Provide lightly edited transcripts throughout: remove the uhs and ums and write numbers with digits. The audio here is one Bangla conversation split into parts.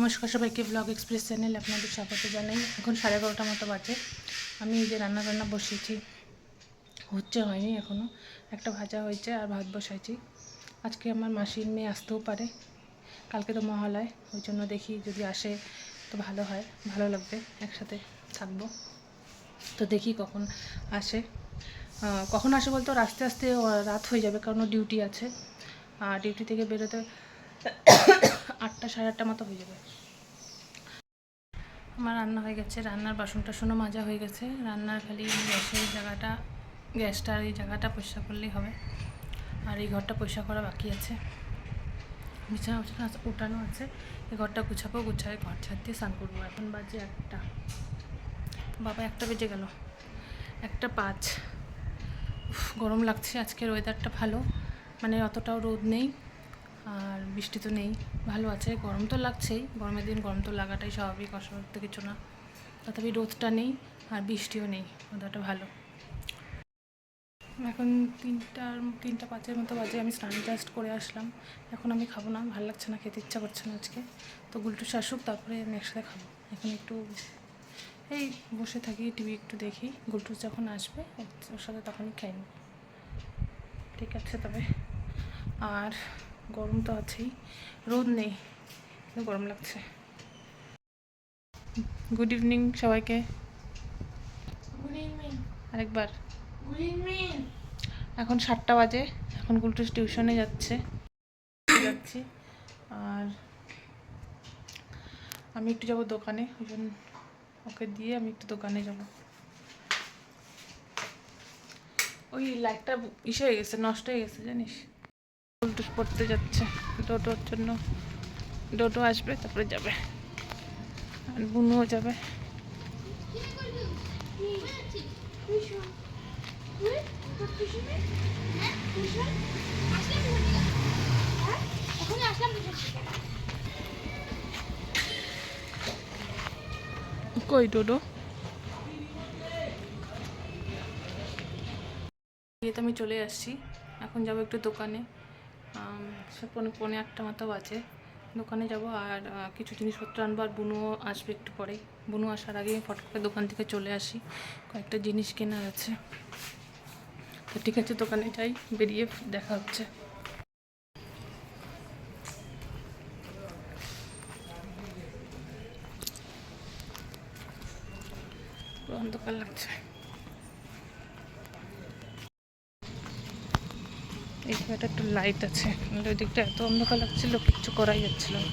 নমস্কার সবাইকে, ব্লগ এক্সপ্রেস চ্যানেল আপনাদের স্বাগত জানাই। এখন 11:30 মতো বাজে। আমি এই যে রান্না বসিয়েছি, হয়নি এখনও। একটা ভাজা হয়েছে আর ভাত বসাইছি। আজকে আমার মাসির মেয়ে আসতেও পারে, কালকে তো মহালয়, ওই জন্য দেখি যদি আসে তো ভালো হয়, ভালো লাগবে, একসাথে থাকবো। তো দেখি কখন আসে। কখন আসে বলতে ওর আস্তে আস্তে রাত হয়ে যাবে, কারণ ওর ডিউটি আছে। আর ডিউটি থেকে বেরোতে 8টা সাড়ে 8টা মতো হয়ে যাবে। আমার রান্না হয়ে গেছে, রান্নার বাসন টাসনও মাজা হয়ে গেছে। রান্নার খালি গ্যাসটার এই জায়গাটা পরিষ্কার করলেই হবে। আর এই ঘরটা পরিষ্কার করা বাকি আছে, বিছানা উঠানো আছে। এই ঘরটা গুছাবো, গুছায় ঘর ছাড় দিয়ে স্নান করবো। এখন বাজে 1টা, বাবা 1টা বেজে গেল, 1:05। গরম লাগছে। আজকের ওয়েদারটা ভালো, মানে অতটাও রোদ নেই আর বৃষ্টি তো নেই, ভালো আছে। গরম তো লাগছেই, গরমের দিন গরম তো লাগাটাই স্বাভাবিক, অস্বাভাবিক তো কিছু না। তথাপি রোদটা নেই আর বৃষ্টিও নেই, ওয়েদারটা ভালো। এখন 3:05 মতো বাজে। আমি স্নান জাস্ট করে আসলাম। এখন আমি খাবো না, ভালো লাগছে না, খেতে ইচ্ছা করছে না আজকে। তো গুলটু শাশুক, তারপরে আমি একসাথে খাবো। এখন একটু এই বসে থাকি, টিভি একটু দেখি। গুলটু যখন আসবে ওর সাথে তখনই খাই, ঠিক আছে? তবে আর গরম তো আছেই, রোদ নেই কিন্তু গরম লাগছে। গুড ইভিনিং সবাইকে, আরেকবার গুড ইভিনিং। এখন 7টা বাজে, এখন গুলটু টিউশনে যাচ্ছি। আর আমি একটু যাবো দোকানে, ওই জন্য ওকে দিয়ে আমি একটু দোকানে যাব। ওই লাইটটা হয়ে গেছে, নষ্ট হয়ে গেছে জানিস। গুলটু পড়তে যাচ্ছে, ডোটোর জন্য। ডোটো আসবে তারপরে যাবে, আর বুনুও যাবে। কই ডোডো? তো আমি চলে আসছি, এখন যাব একটু দোকানে। 8:45 মতো বাজে। দোকানে যাব আর কিছু জিনিসপত্র আনবো। আর বুনুও আসবে একটু পরেই। বুনু আসার আগে ফট করে দোকান থেকে চলে আসি, কয়েকটা জিনিস কেনার আছে। তো ঠিক আছে, দোকানে যাই, বেরিয়ে দেখা হচ্ছে। অন্ধকার লাগছে, এই জায়গাটা একটু লাইট আছে, ওই দিকটা এত অন্ধকার লাগছিল, কিচ্ছু করাই যাচ্ছিল না।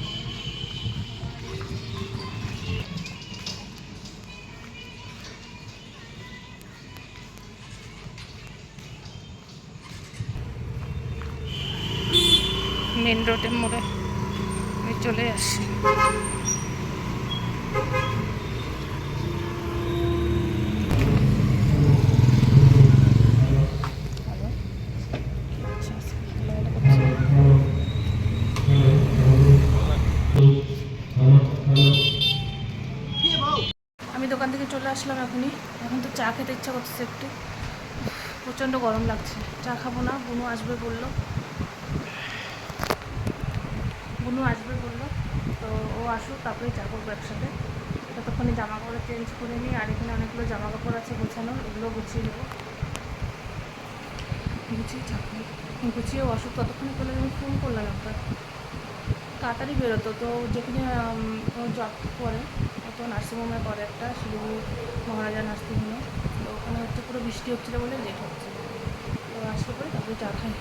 মেন রোডের মোড়ে আমি চলে আসছি। আমি দোকান থেকে চলে আসলাম এখনই। এখন তো চা খেতে ইচ্ছা করছে একটু, প্রচণ্ড গরম লাগছে। চা খাবো না, বুনু আসবে বললো, তো ও আসুক, তারপরে চা করবো একসাথে। ততক্ষণে জামা কাপড় চেঞ্জ করে নিই। আর এখানে অনেকগুলো জামা কাপড় আছে গোছানোর, এগুলো গুছিয়ে নেবো। গুছিয়ে আসুক, ততক্ষণে করলে আমি ফোন করলাম একবার, তাড়াতাড়ি বেরোতো। তো যেখানে ও জব করে, ও তো নার্সিংহোমে করে, একটা শিলিগুড়ি মহারাজা নার্সিংহোমে। তো ওখানে হচ্ছে পুরো বৃষ্টি হচ্ছিলো বলে লেট হচ্ছে। তো আসলে পরে তারপরে চা খাই।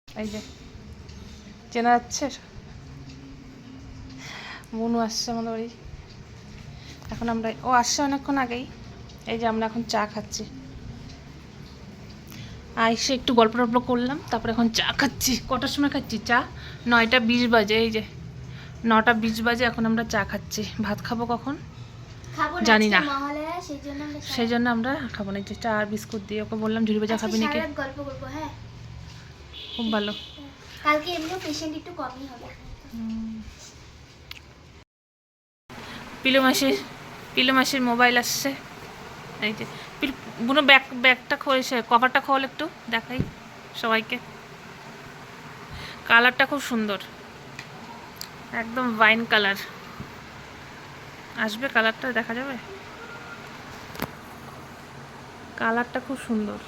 এই যে চেনা যাচ্ছে, বুনু আসছে আমাদের বাড়ি। এখন আমরা আসছে অনেকক্ষণ আগেই। এই যে আমরা এখন চা খাচ্ছি, এসে একটু গল্প টল্প করলাম, তারপরে এখন চা খাচ্ছি। কটার সময় খাচ্ছি চা? 9টা 20 বাজে। এই যে 9টা 20 বাজে, এখন আমরা চা খাচ্ছি। ভাত খাবো কখন জানি না, সেই জন্য আমরা খাবো না। যে চা আর বিস্কুট দিয়ে ওকে বললাম ঝুড়ি ভাজা খাবি নাকি। গল্প করবো, হ্যাঁ খুব ভালো। কালকে এমনিও পেশেন্ট একটু কমই হবে। পিলু মাসির মোবাইল আসছে। এই যে বুনো ব্যাগটা খোলেছে, কভারটা খোল একটু দেখাই সবাইকে। কালারটা খুব সুন্দর, একদম ওয়াইন কালার। আসবে কালারটা, দেখা যাবে। কালারটা খুব সুন্দর,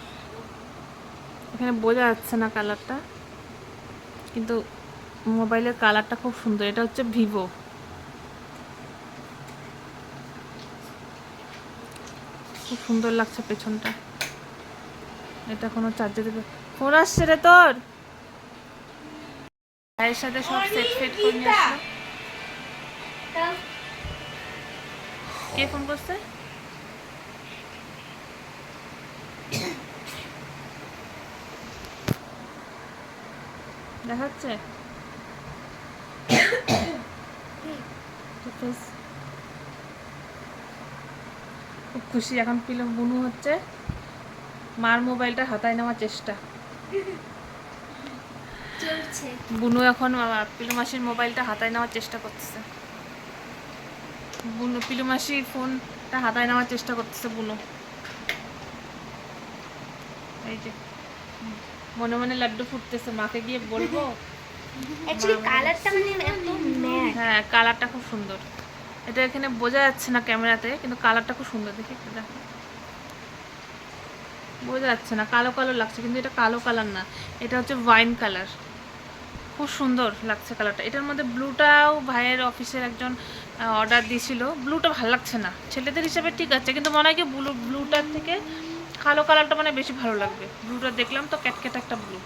এখানে বোঝা যাচ্ছে না কালারটা, কিন্তু মোবাইলের কালারটা খুব সুন্দর। এটা হচ্ছে ভিভো। খুব সুন্দর লাগছে পেছনটা। এটা কোনো চার্জে দেবে। ফোন আসছে রে তোর? ভাইয়ের সাথে সব সেট ফেট করে নিয়ে আসলো। কে ফোন করছে? দেখাচ্ছে খুব খুশি। এখন বুনু হচ্ছে মার মোবাইলটা হাতায় নেওয়ার চেষ্টা। বুনু এখন পিলু মাসির মোবাইলটা হাতায় নেওয়ার চেষ্টা করতেছে। পিলু মাসির ফোনটা হাতায় নেওয়ার চেষ্টা করতেছে বুনু। এই যে মনে মনে লাড্ডু ফুটতেছে, মাকে গিয়ে বলবো। কালারটা মানে একদম ম্যাট। হ্যাঁ, কালারটা খুব সুন্দর। এটা এখানে বোঝা যাচ্ছে না ক্যামেরাতে, কিন্তু কালারটা খুব সুন্দর। দেখি একটু দেখো, বোঝা যাচ্ছে না, কালো কালো লাগছে, কিন্তু এটা কালো কালার না, এটা হচ্ছে ওয়াইন কালার। খুব সুন্দর লাগছে কালারটা। এটার মধ্যে ব্লুটাও ভাইয়ের অফিসের একজন অর্ডার দিয়েছিল। ব্লুটা ভালো লাগছে না, ছেলেদের হিসাবে ঠিক আছে, কিন্তু মনে হয় কি ব্লুটার থেকে কালো কালারটা মানে বেশি ভালো লাগবে। ব্লুটা দেখলাম তো ক্যাটক্যাট একটা ব্লু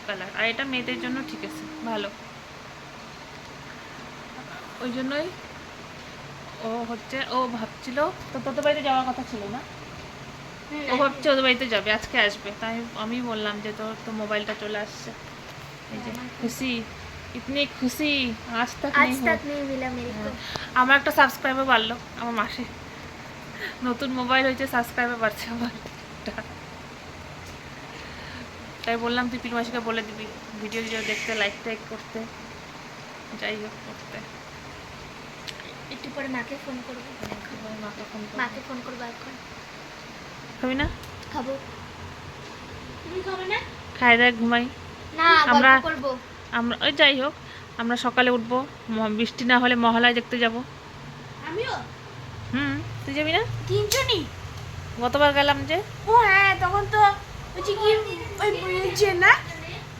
কালার, আর এটা মেয়েদের জন্য ঠিক আছে, ভালো। ওই জন্যই ও ভাবছিল তো তোদের বাড়িতে যাওয়ার কথা ছিল না, ও ভাবছে ওদের বাড়িতে যাবে, আজকে আসবে। তাই আমি বললাম যে তোর তো মোবাইলটা চলে আসছে। এই যে খুশি, ইতনি খুশি আজ তক নেই মিলা মেরে কো। আমার একটা সাবস্ক্রাইবার বাড়লো, আমার মাসে নতুন মোবাইল হয়েছে, সাবস্ক্রাইবার বাড়ছে আমার। তাই বললাম তুই পিলু মাসিকে বলে দিবি ভিডিও দেখতে, লাইক টাইক করতে, যাই হোক করতে। একটু পরে মাকে ফোন করবো। মাকে ফোন করবো এখন। খাবি না? খাবো। তুমি খাবে না? খাই দায় ঘুমাই। না, আমরা করবো। আমরা ওই যাই হোক, আমরা সকালে উঠবো, বৃষ্টি না হলে মহালয়া দেখতে যাব। আমিও। তুই যাবি না? তিনজনই। গতবার গেলাম যে। ও হ্যাঁ, তখন তো ওই যে কি ওই ব্রিজে না,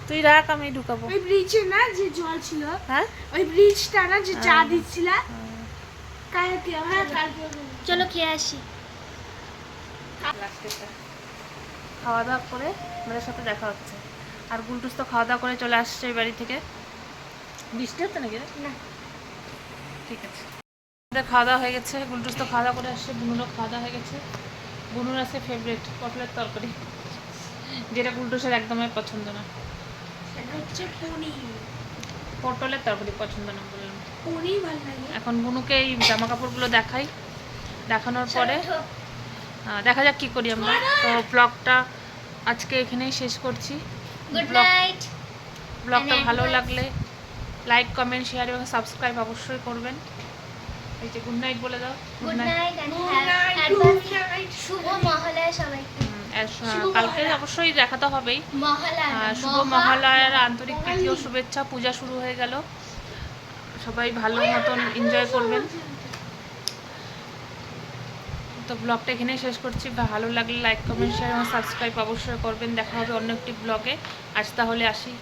তুই রাখ, আমি ঢুকাবো। ওই ব্রিজে না যে জল ছিল, হ্যাঁ ওই ব্রিজটা না যে চা দিচ্ছিল। কালকে চলো খেয়ে আসি। খাওয়া দাওয়া করে আমাদের সাথে দেখা হচ্ছে। আর গুলটুস তো খাওয়া দাওয়া করে চলে আসছে এই বাড়ি থেকে। বৃষ্টি হচ্ছে নাকি? না, ঠিক আছে। আমাদের খাওয়া দাওয়া হয়ে গেছে, গুলটুস তো খাওয়া দাওয়া করে আসছে, বুনুরও খাওয়া দাওয়া হয়ে গেছে। বুনুর আছে ফেভারিট পটলের তরকারি, যেটা গুলটুসের একদমই পছন্দ না। সেটা হচ্ছে পনির। পটলের তরকারি পছন্দ না বললাম। পনির ভালো লাগে। এখন বুনুকে এই জামা কাপড়গুলো দেখাই, দেখানোর পরে দেখা যাক কী করি আমরা। তো ব্লগটা আজকে এখানেই শেষ করছি। Good night. ব্লগটা ভালো লাগলে লাইক, কমেন্ট, শেয়ার এবং সাবস্ক্রাইব অবশ্যই করবেন। এই যে গুড নাইট বলে দাও। গুড নাইট অ্যান্ড শুভ মহালয়া সবাইকে। কালকে অবশ্যই দেখা তো হবেই। শুভ মহালয়ার আন্তরিক প্রীতি ও শুভেচ্ছা। পূজা শুরু হয়ে গেল, সবাই ভালো মতন এনজয় করবেন। তো ব্লগটা এখানেই শেষ করছি। ভালো লাগলে লাইক কমেন্ট শেয়ার এবং সাবস্ক্রাইব অবশ্যই করবেন। দেখা হবে অন্য একটি ব্লগে। আজ তাহলে আসি।